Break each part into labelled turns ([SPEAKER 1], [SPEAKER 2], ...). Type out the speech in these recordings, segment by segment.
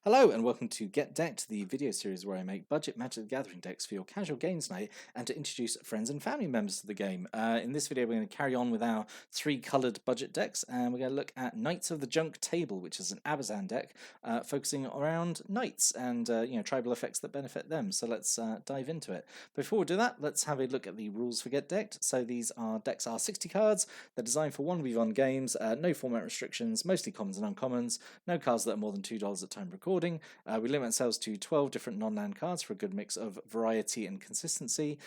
[SPEAKER 1] Hello and welcome to Get Decked, the video series where I make budget Magic the Gathering decks for your casual games night and to introduce friends and family members to the game. In this video, we're going to carry on with our three coloured budget decks, and we're going to look at Knights of the Junk Table, which is an Abzan deck focusing around knights and tribal effects that benefit them. So let's dive into it. Before we do that, let's have a look at the rules for Get Decked. So these decks are 60 cards. They're designed for 1v1 games, no format restrictions, mostly commons and uncommons, no cards that are more than $2 at time recording. We limit ourselves to 12 different non-land cards for a good mix of variety and consistency.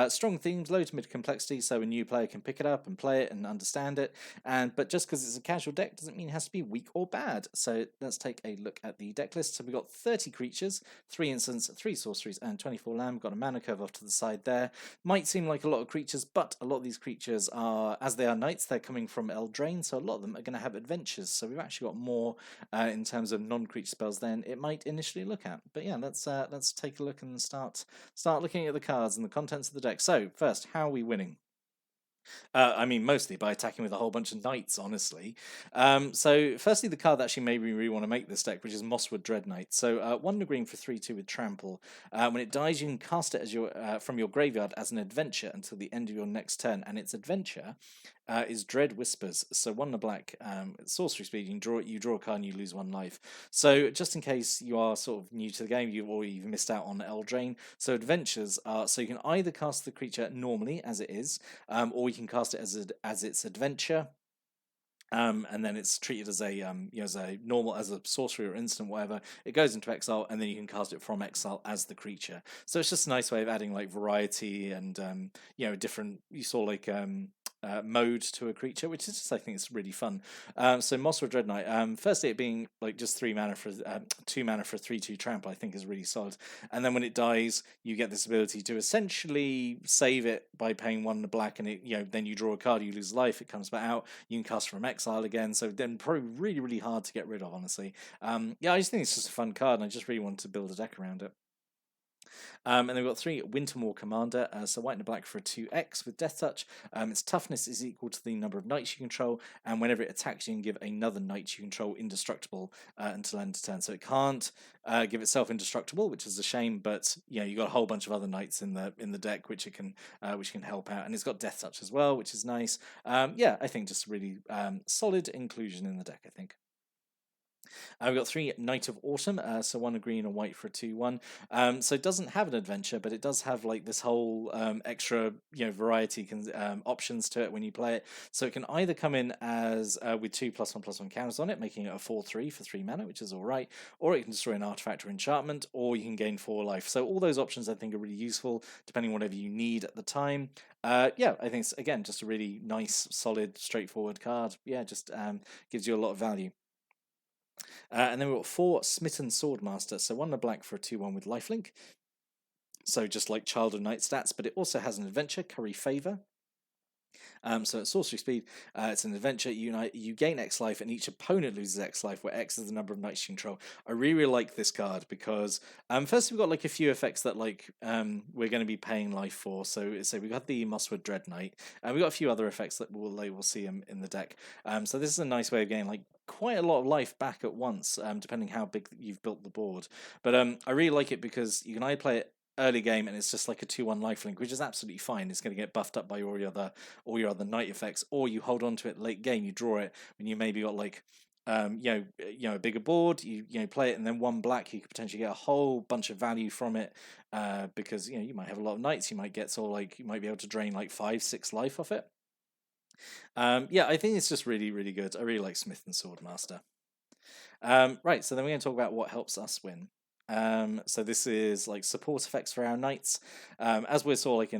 [SPEAKER 1] Strong themes, low to mid complexity, so a new player can pick it up and play it and understand it. But just because it's a casual deck doesn't mean it has to be weak or bad. So let's take a look at the deck list. So we've got 30 creatures, 3 instants, 3 sorceries, and 24 land. We've got a mana curve off to the side there. Might seem like a lot of creatures, but a lot of these creatures are, as they are knights, they're coming from Eldraine, so a lot of them are going to have adventures. So we've actually got more in terms of non-creature spells than it might initially look at. But yeah, let's take a look and start looking at the cards and the contents of the deck. So first, how are we winning? I mean, mostly by attacking with a whole bunch of knights, honestly. So, firstly, the card that actually made me really want to make this deck, which is Mosswood Dread Knight. So, 1 green for 3/2 with Trample. When it dies, you can cast it as from your graveyard as an adventure until the end of your next turn, and its adventure is Dread Whispers. So, 1 black, sorcery speed. You draw a card, and you lose 1 life. So, just in case you are sort of new to the game, you've missed out on Eldraine. So, adventures are so you can either cast the creature normally as it is, or you can cast it as its adventure. And then it's treated as as a sorcery or instant, whatever. It goes into exile, and then you can cast it from exile as the creature. So it's just a nice way of adding like variety and different. You saw like mode to a creature, which is just, I think it's really fun. So Mosswood Dread Knight. Firstly, it being like just 3 mana for 2 mana for 3/2 trample, I think is really solid. And then when it dies, you get this ability to essentially save it by paying 1 black, and then you draw a card, you lose life, it comes back out. You can cast from exile again. So then probably really really hard to get rid of, honestly. I just think it's just a fun card, and I just really want to build a deck around it. And then we've got 3 Wintermoor Commander, so white and a black for a 2/X with Death Touch. Its toughness is equal to the number of knights you control, and whenever it attacks, you can give another knight you control indestructible until end of turn. So it can't give itself indestructible, which is a shame. But you got a whole bunch of other knights in the deck which can help out, and it's got Death Touch as well, which is nice. I think just really solid inclusion in the deck, I think. We've got 3 Knight of Autumn, so 1 green and white for a 2/1. So it doesn't have an adventure, but it does have like this whole extra variety options to it when you play it. So it can either come in as with 2+1/+1 counters on it, making it a 4/3 for 3 mana, which is all right, or it can destroy an artifact or enchantment, or you can gain 4 life. So all those options I think are really useful depending on whatever you need at the time. I think it's again just a really nice, solid, straightforward card. Just gives you a lot of value. And then we've got 4 Smitten Swordmaster, so 1 black for a 2/1 with lifelink. So just like Child of Night stats, but it also has an adventure, Curry Favor. So at sorcery speed, it's an adventure. You gain X life, and each opponent loses X life, where X is the number of knights you control. I really like this card because first we've got like a few effects that we're going to be paying life for. So we've got the Mosswood Dread Knight, and we've got a few other effects that we'll see in the deck. So this is a nice way of getting like quite a lot of life back at once, depending how big you've built the board. But I really like it because you can either play it early game and it's just like a 2/1 lifelink, which is absolutely fine. It's going to get buffed up by all your other night effects, or you hold on to it late game, you draw it when you maybe got like a bigger board, you play it, and then 1 black, you could potentially get a whole bunch of value from it, because you might have a lot of knights, you might get you might be able to drain like 5-6 life off it. I think it's just really really good. I really like Smith and Swordmaster. Right, so then we're going to talk about what helps us win. So this is like support effects for our knights. As we're sort of like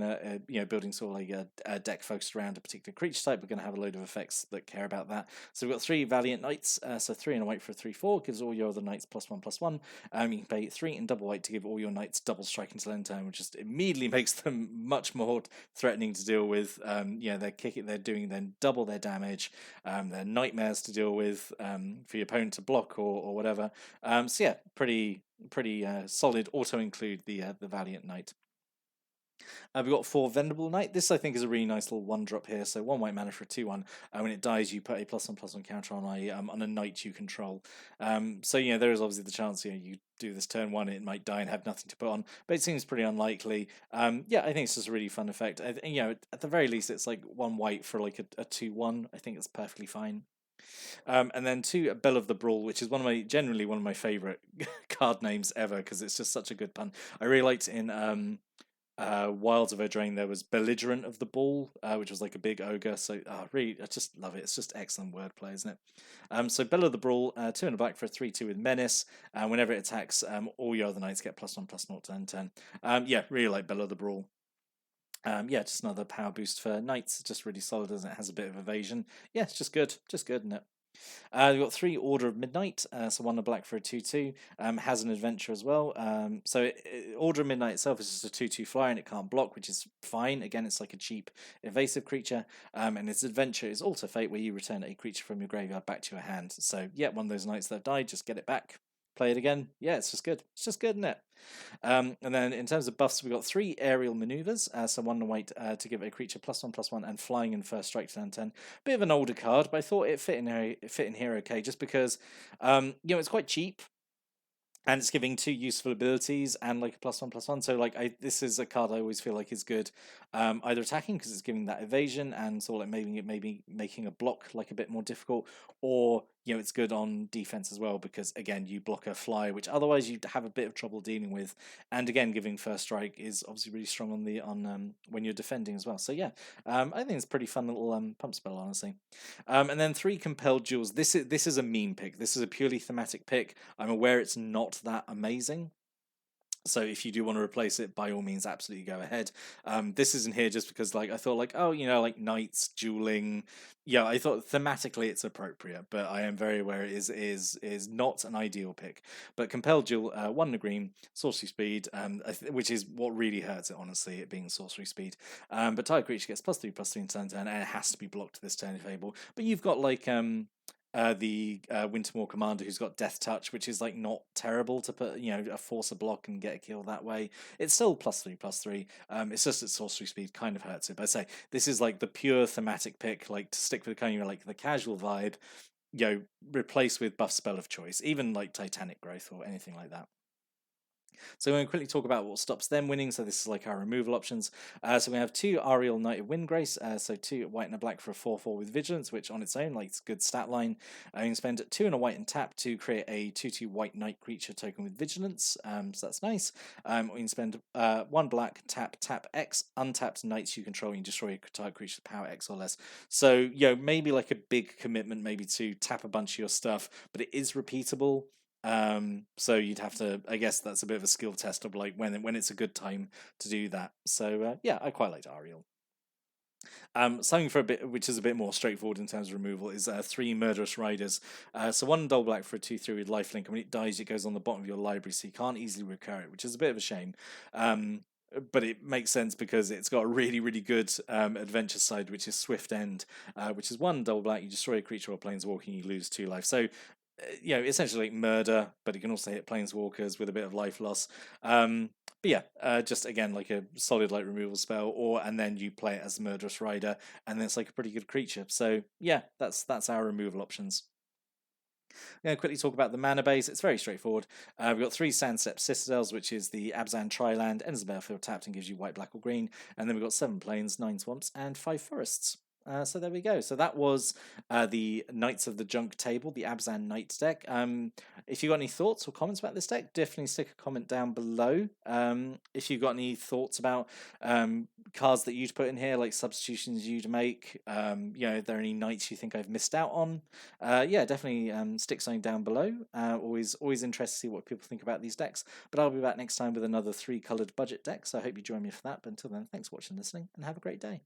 [SPEAKER 1] in a building sort of like a deck focused around a particular creature type, we're going to have a load of effects that care about that. So we've got 3 Valiant Knights, so 3 and a white for a 3/4, gives all your other knights +1/+1. You can pay 3 and double white to give all your knights double strike until end turn, which just immediately makes them much more threatening to deal with. They're doing then double their damage. They're nightmares to deal with for your opponent to block or whatever. Pretty solid. Auto include the Valiant Knight. We've got 4 Venerable Knight. This, I think, is a really nice little 1-drop here. So 1 white mana for a 2/1. When it dies, you put a +1/+1 counter on a knight you control. So, there is obviously the chance, you do this turn 1, it might die and have nothing to put on. But it seems pretty unlikely. Yeah, I think it's just a really fun effect. At the very least, it's like 1 white for like a 2/1. I think it's perfectly fine. And then 2, Bell of the Brawl, which is generally one of my favorite card names ever, because it's just such a good pun. I really liked in Wilds of Eldraine there was Belligerent of the Ball, which was like a big ogre. So really, I just love it. It's just excellent wordplay, isn't it? So Bell of the Brawl, 2 in the black for a 3/2 with Menace. And whenever it attacks, all your other knights get +1/+0 turn. Yeah, really like Bell of the Brawl. Yeah, just another power boost for knights. Just really solid, as it has a bit of evasion. Yeah, it's just good, isn't it? We've got 3 Order of Midnight, so 1 a black for a 2/2. Has an adventure as well. Order of Midnight itself is just a 2/2 flyer and it can't block, which is fine. Again, it's like a cheap evasive creature. And its adventure is Alter Fate, where you return a creature from your graveyard back to your hand. So yeah, one of those knights that have died, just get it back. Play it again. Yeah, it's just good. It's just good, isn't it? And then in terms of buffs, we've got 3 aerial maneuvers. So 1 white to give a creature +1/+1 and flying and first strike to turn 10. Bit of an older card, but I thought it fit in here okay, just because it's quite cheap. And it's giving 2 useful abilities and like a +1/+1. So this is a card I always feel like is good, either attacking because it's giving that evasion and sort of like maybe making a block like a bit more difficult, or it's good on defense as well because again you block a flyer which otherwise you'd have a bit of trouble dealing with, and again giving first strike is obviously really strong on when you're defending as well. So yeah, I think it's a pretty fun little pump spell, honestly. And then 3 Compelled Jewels. This is a meme pick. This is a purely thematic pick. I'm aware it's not that amazing. So if you do want to replace it, by all means, absolutely go ahead. This isn't here just because, I thought, like knights dueling. Yeah, I thought thematically it's appropriate, but I am very aware it is not an ideal pick. But Compelled Duel, 1 green, sorcery speed, which is what really hurts it, honestly, it being sorcery speed. But target creature gets +3/+3 in turn, and it has to be blocked this turn if able. But you've got the Wintermoor Commander who's got Death Touch, which is like not terrible to put, force a block and get a kill that way. It's still +3/+3. It's just that sorcery speed kind of hurts it. But I say this is like the pure thematic pick, like to stick with kind of like the casual vibe, replace with buff spell of choice, even like Titanic Growth or anything like that. So we're going to quickly talk about what stops them winning. So this is like our removal options. So we have 2 Ariel Knight of Windgrace. So 2 white and a black for a 4/4 with Vigilance, which on its own, like, it's a good stat line. You can spend 2 and a white and tap to create a 2/2 white knight creature token with Vigilance. So that's nice. You can spend 1 black, tap X, untapped knights you control, and you destroy a target creature's power X or less. So, maybe like a big commitment, maybe to tap a bunch of your stuff, but it is repeatable. So you'd have to, I guess that's a bit of a skill test of like when it's a good time to do that. So yeah, I quite liked Ariel. Something for a bit, which is a bit more straightforward in terms of removal, is 3 Murderous Riders. So 1 double black for a 2/3 with lifelink, and when it dies, it goes on the bottom of your library, so you can't easily recur it, which is a bit of a shame. But it makes sense because it's got a really, really good adventure side, which is Swift End, which is 1 double black, you destroy a creature or planeswalking, you lose 2 life. So essentially like murder, but it can also hit planeswalkers with a bit of life loss. But yeah, just again like a solid like removal spell, and then you play it as Murderous Rider, and then it's like a pretty good creature. So yeah, that's our removal options. I'm going to quickly talk about the mana base. It's very straightforward. We've got 3 Sandstep Citadels, which is the Abzan Triland, enters the battlefield tapped and gives you white, black, or green. And then we've got 7 plains, 9 swamps, and 5 forests. So there we go. So that was the Knights of the Junk table, the Abzan Knights deck. If you've got any thoughts or comments about this deck, definitely stick a comment down below. If you've got any thoughts about cards that you'd put in here, like substitutions you'd make, are there any knights you think I've missed out on? Yeah, definitely stick something down below. Always interested to see what people think about these decks. But I'll be back next time with another 3-coloured budget deck, so I hope you join me for that. But until then, thanks for watching and listening, and have a great day.